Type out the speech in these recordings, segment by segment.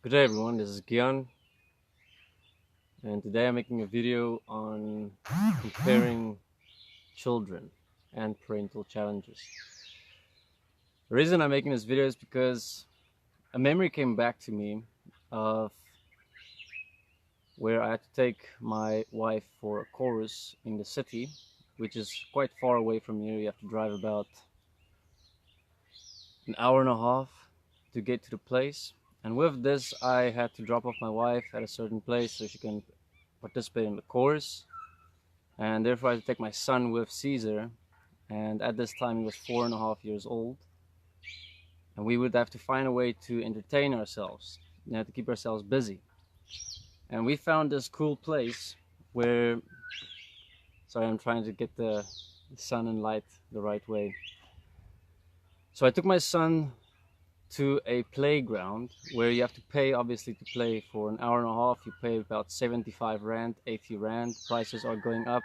Good day everyone, this is Gian, and today I'm making a video on comparing children and parental challenges. The reason I'm making this video is because a memory came back to me of where I had to take my wife for a chorus in the city, which is quite far away from here. You have to drive about an hour and a half to get to the place. And with this, I had to drop off my wife at a certain place so she can participate in the chorus, and therefore I had to take my son with Caesar, and at this time he was 4.5 years old, and we would have to find a way to entertain ourselves, to keep ourselves busy. And we found this cool place where, sorry, I'm trying to get the sun and light the right way. So I took my son to a playground where you have to pay, obviously, to play. For an hour and a half you pay about 75 rand, 80 rand. Prices are going up.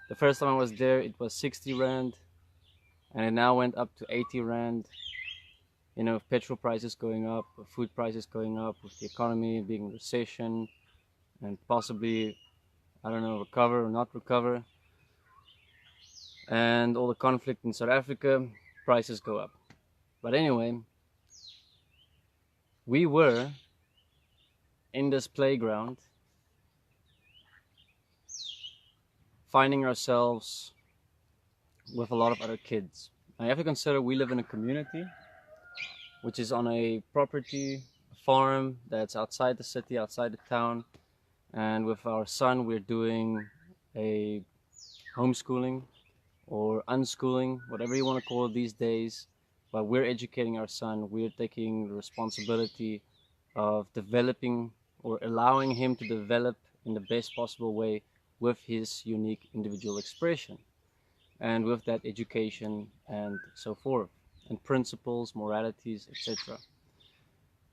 The first time I was there it was 60 rand, and it now went up to 80 rand. You know, petrol prices going up, food prices going up, with the economy being in recession and possibly, I don't know, recover or not recover, and all the conflict in South Africa, prices go up. But anyway, we were in this playground finding ourselves with a lot of other kids. Now you have to consider we live in a community which is on a property, a farm that's outside the city, outside the town, and with our son we're doing a homeschooling or unschooling, whatever you want to call it these days. But we're educating our son. We're taking the responsibility of developing or allowing him to develop in the best possible way with his unique individual expression, and with that education and so forth, and principles, moralities, etc.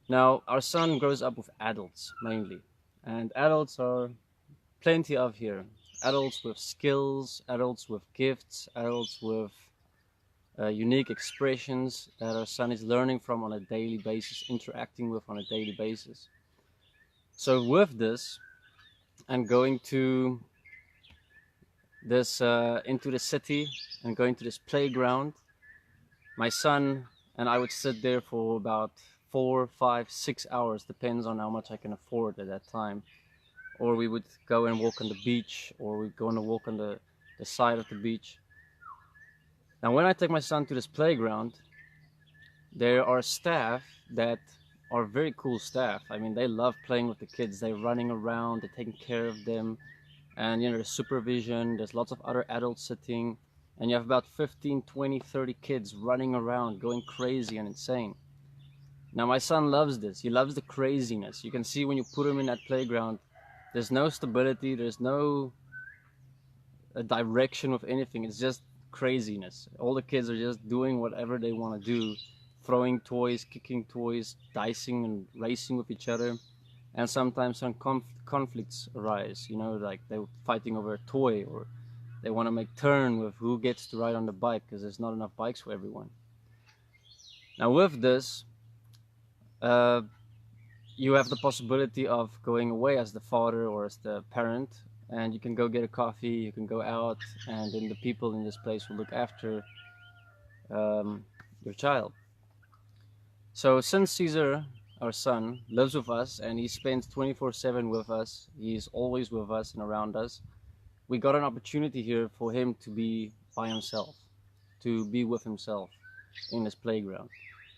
Now our son grows up with adults mainly, and adults are plenty of here. Adults with skills, adults with gifts, adults with unique expressions that our son is learning from on a daily basis, interacting with on a daily basis. So with this, and going to this into the city and going to this playground, my son and I would sit there for about 4, 5, 6 hours, depends on how much I can afford at that time. Or we would go and walk on the beach, or we'd go on a walk on the side of the beach. Now when I take my son to this playground, there are staff that are very cool staff. I mean, they love playing with the kids. They're running around, they're taking care of them, and you know, there's supervision, there's lots of other adults sitting, and you have about 15, 20, 30 kids running around, going crazy and insane. Now my son loves this. He loves the craziness. You can see when you put him in that playground, there's no stability, there's no direction with anything. It's just craziness. All the kids are just doing whatever they want to do, throwing toys, kicking toys, dicing and racing with each other. And sometimes some conflicts arise, you know, like they're fighting over a toy, or they want to make turn with who gets to ride on the bike, because there's not enough bikes for everyone. Now with this, you have the possibility of going away as the father or as the parent, and you can go get a coffee, you can go out, and then the people in this place will look after your child. So since Caesar, our son, lives with us and he spends 24/7 with us, he's always with us and around us, we got an opportunity here for him to be by himself, to be with himself in this playground.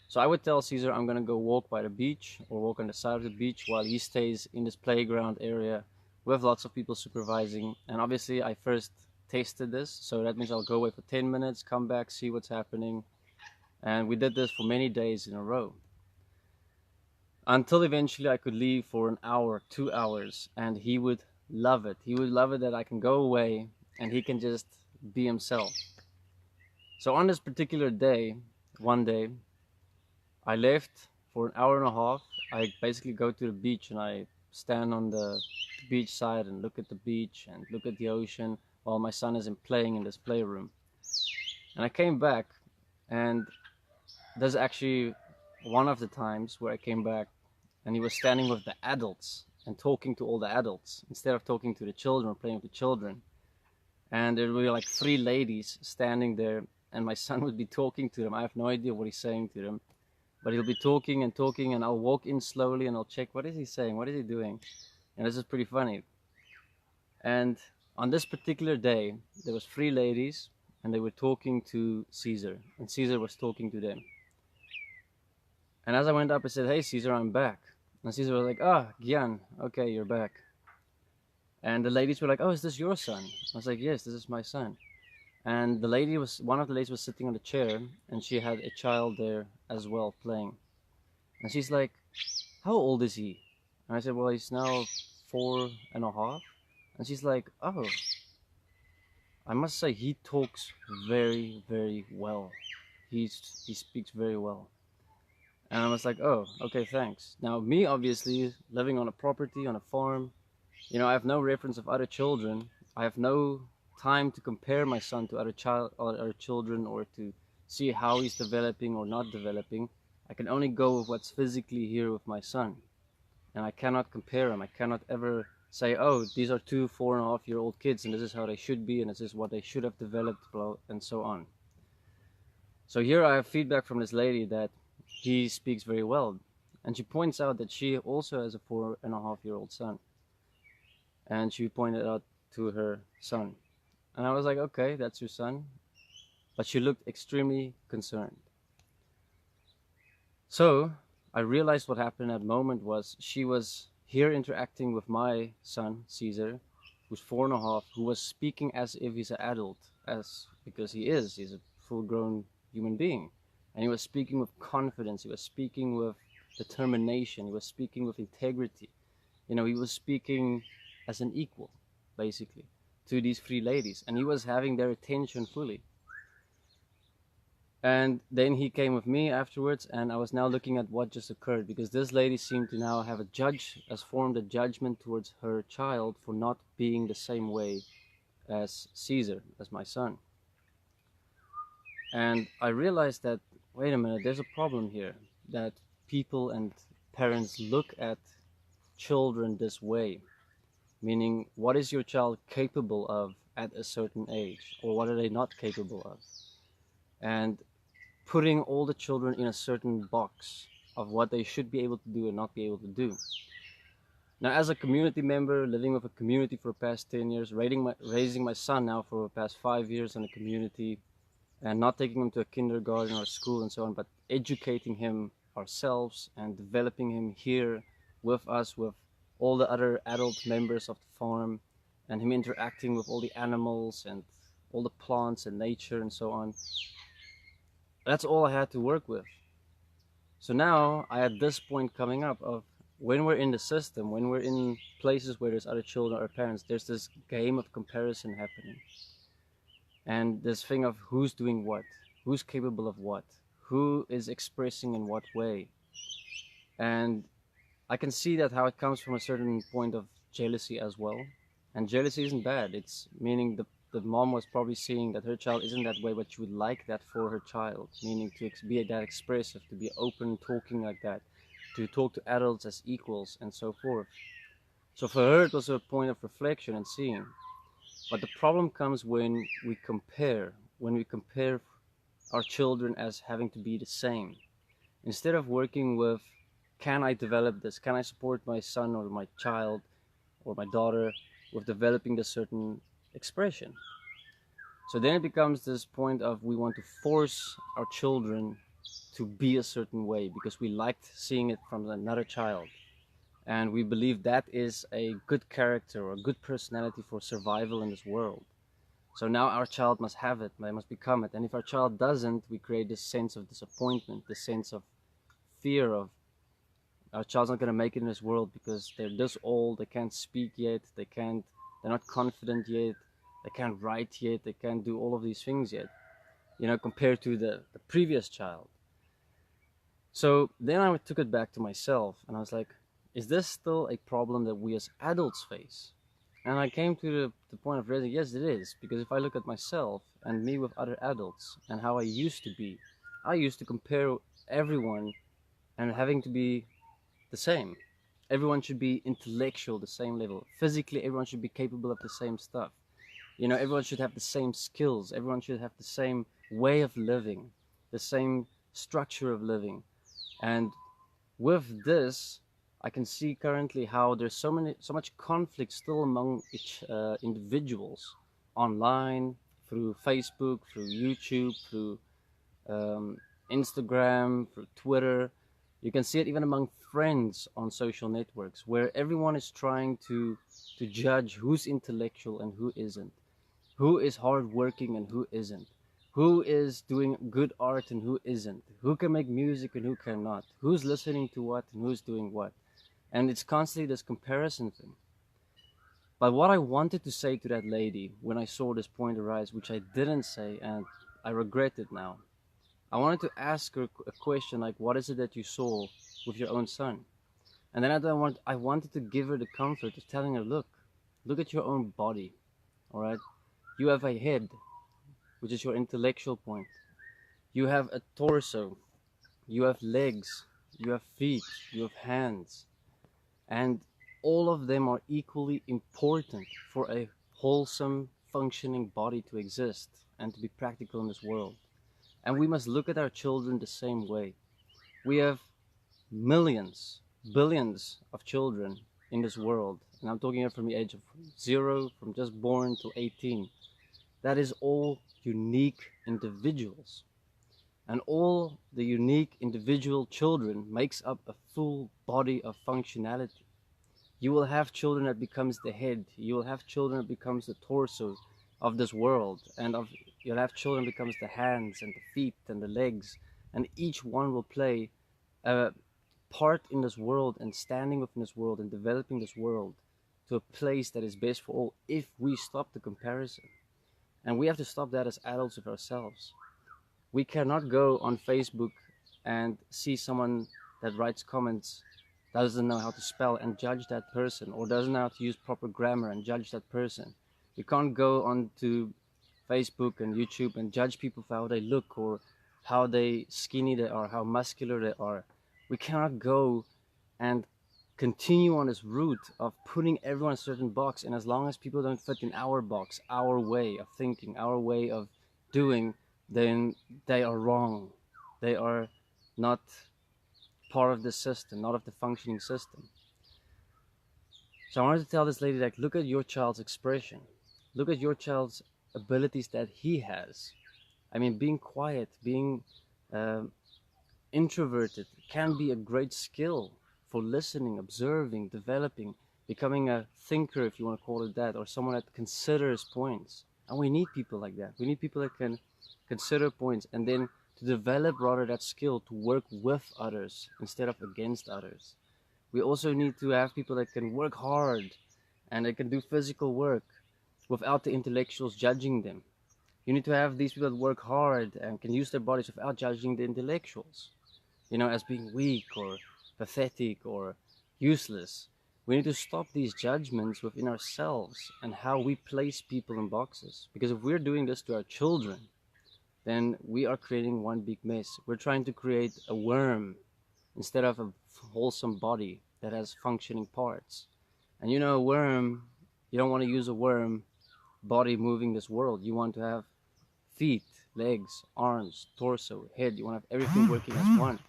So I would tell Caesar I'm going to go walk by the beach or walk on the side of the beach while he stays in this playground area with lots of people supervising. And obviously I first tasted this, so that means I'll go away for 10 minutes, come back, see what's happening. And we did this for many days in a row, until eventually I could leave for an hour, 2 hours, and he would love it. He would love it that I can go away and he can just be himself. So on this particular day, one day, I left for an hour and a half. I basically go to the beach and I stand on the beach side and look at the beach and look at the ocean while my son is playing in this playroom. And I came back, and there's actually one of the times where I came back and he was standing with the adults and talking to all the adults instead of talking to the children or playing with the children. And there were like 3 ladies standing there, and my son would be talking to them. I have no idea what he's saying to them, but he'll be talking and talking, and I'll walk in slowly and I'll check, what is he saying, what is he doing? And this is pretty funny. And on this particular day, there was 3 ladies, and they were talking to Caesar, and Caesar was talking to them. And as I went up, I said, "Hey Caesar, I'm back." And Caesar was like, "Ah, Gian, okay, you're back." And the ladies were like, "Oh, is this your son?" I was like, "Yes, this is my son." And one of the ladies was sitting on a chair, and she had a child there as well playing. And she's like, "How old is he?" And I said, "Well, he's now 4.5." And she's like, "Oh, I must say he talks very, very well. He speaks very well." And I was like, "Oh, okay, thanks." Now, me, obviously, living on a property, on a farm, I have no reference of other children. I have no time to compare my son to other children, or to see how he's developing or not developing. I can only go with what's physically here with my son. And I cannot compare them. I cannot ever say, "Oh, these are 2 4.5-year-old kids, and this is how they should be, and this is what they should have developed," and so on. So here I have feedback from this lady that he speaks very well. And she points out that she also has a 4.5-year-old son. And she pointed out to her son. And I was like, "Okay, that's your son." But she looked extremely concerned. So I realized what happened at that moment was she was here interacting with my son, Caesar, who's 4.5, who was speaking as if he's an adult, because he's a full-grown human being. And he was speaking with confidence, he was speaking with determination, he was speaking with integrity. He was speaking as an equal, basically, to these 3 ladies, and he was having their attention fully. And then he came with me afterwards, and I was now looking at what just occurred, because this lady seemed to now have formed a judgment towards her child for not being the same way as Caesar, as my son. And I realized that, wait a minute, there's a problem here, that people and parents look at children this way. Meaning, what is your child capable of at a certain age, or what are they not capable of? And putting all the children in a certain box of what they should be able to do and not be able to do. Now, as a community member, living with a community for the past 10 years, raising my son now for the past 5 years in a community, and not taking him to a kindergarten or school and so on, but educating him ourselves and developing him here with us, with all the other adult members of the farm, and him interacting with all the animals and all the plants and nature and so on. That's all I had to work with. So now I had this point coming up of, when we're in the system, when we're in places where there's other children or parents, there's this game of comparison happening. And this thing of who's doing what, who's capable of what, who is expressing in what way. And I can see that how it comes from a certain point of jealousy as well. And jealousy isn't bad. It's meaning the mom was probably seeing that her child isn't that way, but she would like that for her child. Meaning to be that expressive, to be open, talking like that, to talk to adults as equals, and so forth. So for her, it was a point of reflection and seeing. But the problem comes when we compare our children as having to be the same. Instead of working with, can I develop this? Can I support my son or my child or my daughter with developing this certain expression? So then it becomes this point of, we want to force our children to be a certain way because we liked seeing it from another child. And we believe that is a good character or a good personality for survival in this world. So now our child must have it, they must become it. And if our child doesn't, we create this sense of disappointment, this sense of fear of, our child's not going to make it in this world because they're this old, they can't speak yet, they're not confident yet, they can't write yet, they can't do all of these things yet, compared to the previous child. So then I took it back to myself and I was like, is this still a problem that we as adults face? And I came to the point of realizing, yes, it is. Because if I look at myself and me with other adults and how I used to be, I used to compare everyone and having to be the same. Everyone should be intellectual, the same level. Physically, everyone should be capable of the same stuff. You know, everyone should have the same skills. Everyone should have the same way of living, the same structure of living. And with this, I can see currently how there's so much conflict still among each individuals online, through Facebook, through YouTube, through um, Instagram, through Twitter. You can see it even among friends on social networks, where everyone is trying to judge who's intellectual and who isn't, who is hardworking and who isn't, who is doing good art and who isn't, who can make music and who cannot, who's listening to what and who's doing what. And it's constantly this comparison thing. But what I wanted to say to that lady when I saw this point arise, which I didn't say and I regret it now, I wanted to ask her a question like, what is it that you saw with your own son? And then I wanted to give her the comfort of telling her, look at your own body, all right? You have a head, which is your intellectual point. You have a torso, you have legs, you have feet, you have hands, and all of them are equally important for a wholesome, functioning body to exist and to be practical in this world. And we must look at our children the same way. We have millions, billions of children in this world, and I'm talking here from the age of 0, from just born to 18. That is all unique individuals. And all the unique individual children makes up a full body of functionality. You will have children that becomes the head. You will have children that becomes the torso of this world. And you'll have children that becomes the hands and the feet and the legs. And each one will play a part in this world and standing within this world and developing this world to a place that is best for all if we stop the comparison. And we have to stop that as adults with ourselves. We cannot go on Facebook and see someone that writes comments, doesn't know how to spell, and judge that person, or doesn't know how to use proper grammar and judge that person. You can't go onto Facebook and YouTube and judge people for how they look or how skinny they are, how muscular they are. We cannot go and continue on this route of putting everyone in a certain box, and as long as people don't fit in our box, our way of thinking, our way of doing, then they are wrong. They are not part of the system, not of the functioning system. So I wanted to tell this lady, like, look at your child's expression. Look at your child's abilities that he has. I mean, being quiet, being introverted can be a great skill for listening, observing, developing, becoming a thinker, if you want to call it that, or someone that considers points. And we need people like that. We need people that can consider points and then to develop rather that skill to work with others instead of against others. We also need to have people that can work hard and they can do physical work without the intellectuals judging them. You need to have these people that work hard and can use their bodies without judging the intellectuals, you know, as being weak or pathetic or useless. We need to stop these judgments within ourselves and how we place people in boxes. Because if we're doing this to our children, then we are creating one big mess. We're trying to create a worm instead of a wholesome body that has functioning parts. And you know, a worm, you don't want to use a worm body moving this world. You want to have feet, legs, arms, torso, head. You want to have everything working as one.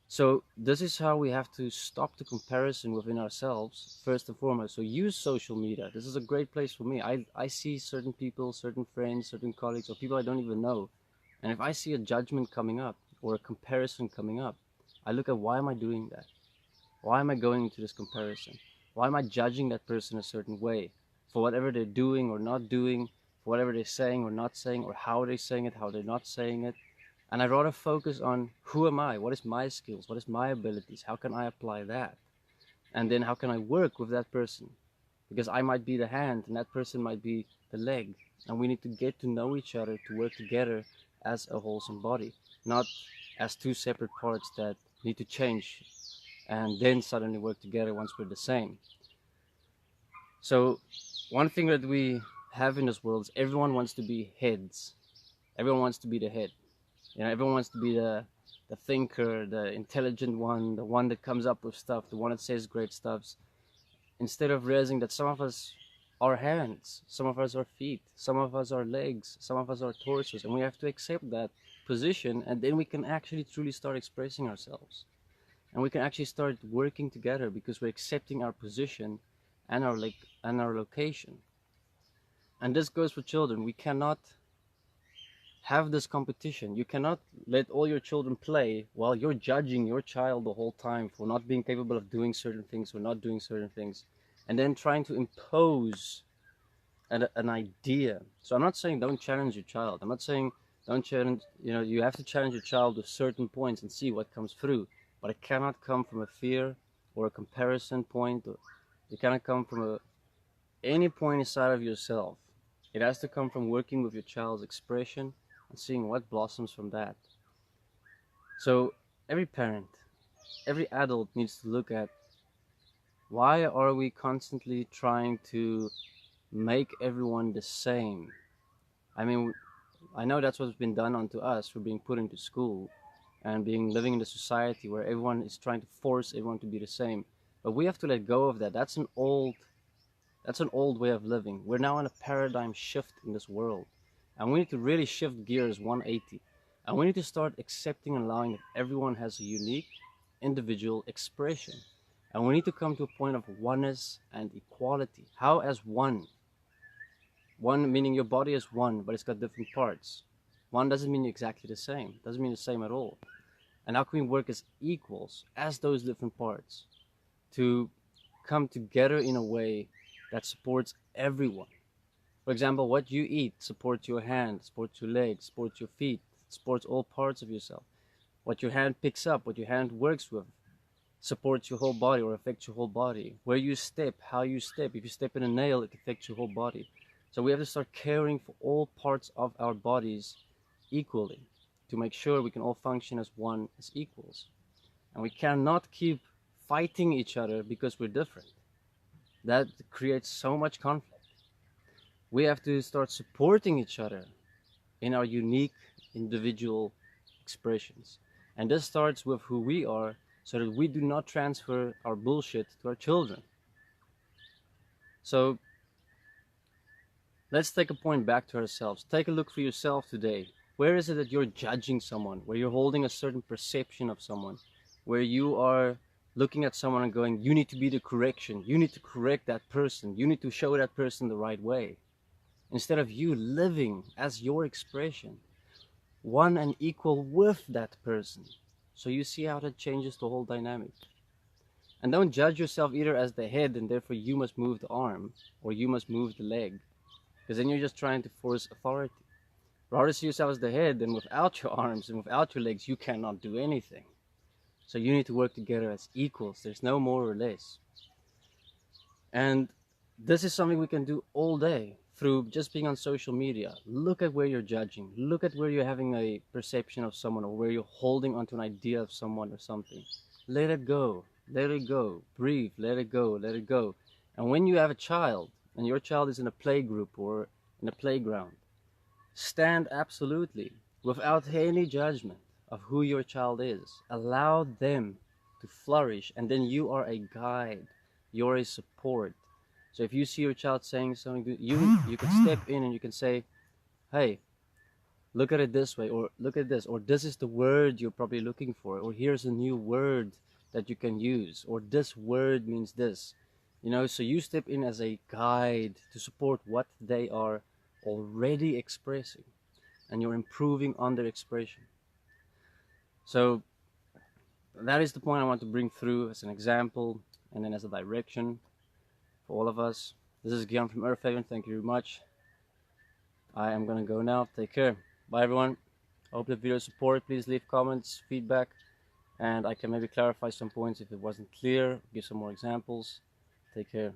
So this is how we have to stop the comparison within ourselves, first and foremost. So use social media. This is a great place for me. I see certain people, certain friends, certain colleagues, or people I don't even know. And if I see a judgment coming up or a comparison coming up, I look at, why am I doing that? Why am I going into this comparison? Why am I judging that person a certain way for whatever they're doing or not doing, for whatever they're saying or not saying, or how they're saying it, how they're not saying it? And I'd rather focus on, who am I? What is my skills? What is my abilities? How can I apply that? And then how can I work with that person? Because I might be the hand and that person might be the leg. And we need to get to know each other to work together as a wholesome body, not as two separate parts that need to change and then suddenly work together once we're the same. So one thing that we have in this world is everyone wants to be heads. Everyone wants to be the head. You know, everyone wants to be the the thinker, the intelligent one, the one that comes up with stuff, the one that says great stuffs, instead of realizing that some of us are hands, some of us are feet, some of us are legs, some of us are torsos, and we have to accept that position, and then we can actually truly start expressing ourselves. And we can actually start working together because we're accepting our position and our location. And this goes for children. We cannot have this competition. You cannot let all your children play while you're judging your child the whole time for not being capable of doing certain things or not doing certain things, and then trying to impose an idea. So I'm not saying don't challenge your child. I'm not saying don't challenge, you have to challenge your child with certain points and see what comes through, but it cannot come from a fear or a comparison point. Or it cannot come from any point inside of yourself. It has to come from working with your child's expression and seeing what blossoms from that. So every parent, every adult needs to look at, why are we constantly trying to make everyone the same? I mean, I know that's what's been done onto us for being put into school and living in a society where everyone is trying to force everyone to be the same. But we have to let go of that. That's an old way of living. We're now in a paradigm shift in this world, and we need to really shift gears 180. And we need to start accepting and allowing that everyone has a unique individual expression. And we need to come to a point of oneness and equality. How as one? One meaning your body is one, but it's got different parts. One doesn't mean exactly the same. Doesn't mean the same at all. And how can we work as equals, as those different parts, to come together in a way that supports everyone? For example, what you eat supports your hand, supports your legs, supports your feet, supports all parts of yourself. What your hand picks up, what your hand works with, supports your whole body or affects your whole body. Where you step, how you step. If you step in a nail, it affects your whole body. So we have to start caring for all parts of our bodies equally to make sure we can all function as one, as equals. And we cannot keep fighting each other because we're different. That creates so much conflict. We have to start supporting each other in our unique individual expressions. And this starts with who we are, so that we do not transfer our bullshit to our children. So let's take a point back to ourselves. Take a look for yourself today. Where is it that you're judging someone, where you're holding a certain perception of someone, where you are looking at someone and going, you need to be the correction, you need to correct that person, you need to show that person the right way, instead of you living as your expression, one and equal with that person. So you see how that changes the whole dynamic. And don't judge yourself either as the head and therefore you must move the arm or you must move the leg, because then you're just trying to force authority. Rather see yourself as the head, and without your arms and without your legs you cannot do anything. So you need to work together as equals. There's no more or less. And this is something we can do all day through just being on social media. Look at where you're judging. Look at where you're having a perception of someone, or where you're holding onto an idea of someone or something. Let it go. Let it go. Breathe. Let it go. Let it go. And when you have a child, and your child is in a play group or in a playground, stand absolutely without any judgment of who your child is. Allow them to flourish, and then you are a guide. You're a support. So if you see your child saying something good, you can step in and you can say, hey, look at it this way, or look at this, or this is the word you're probably looking for, or here's a new word that you can use, or this word means this. So you step in as a guide to support what they are already expressing, and you're improving on their expression. So that is the point I want to bring through as an example and then as a direction for all of us. This is Gian from Earth Haven. Thank you very much. I am going to go now. Take care. Bye everyone. I hope the video support. Please leave comments, feedback, and I can maybe clarify some points if it wasn't clear, give some more examples. Take care.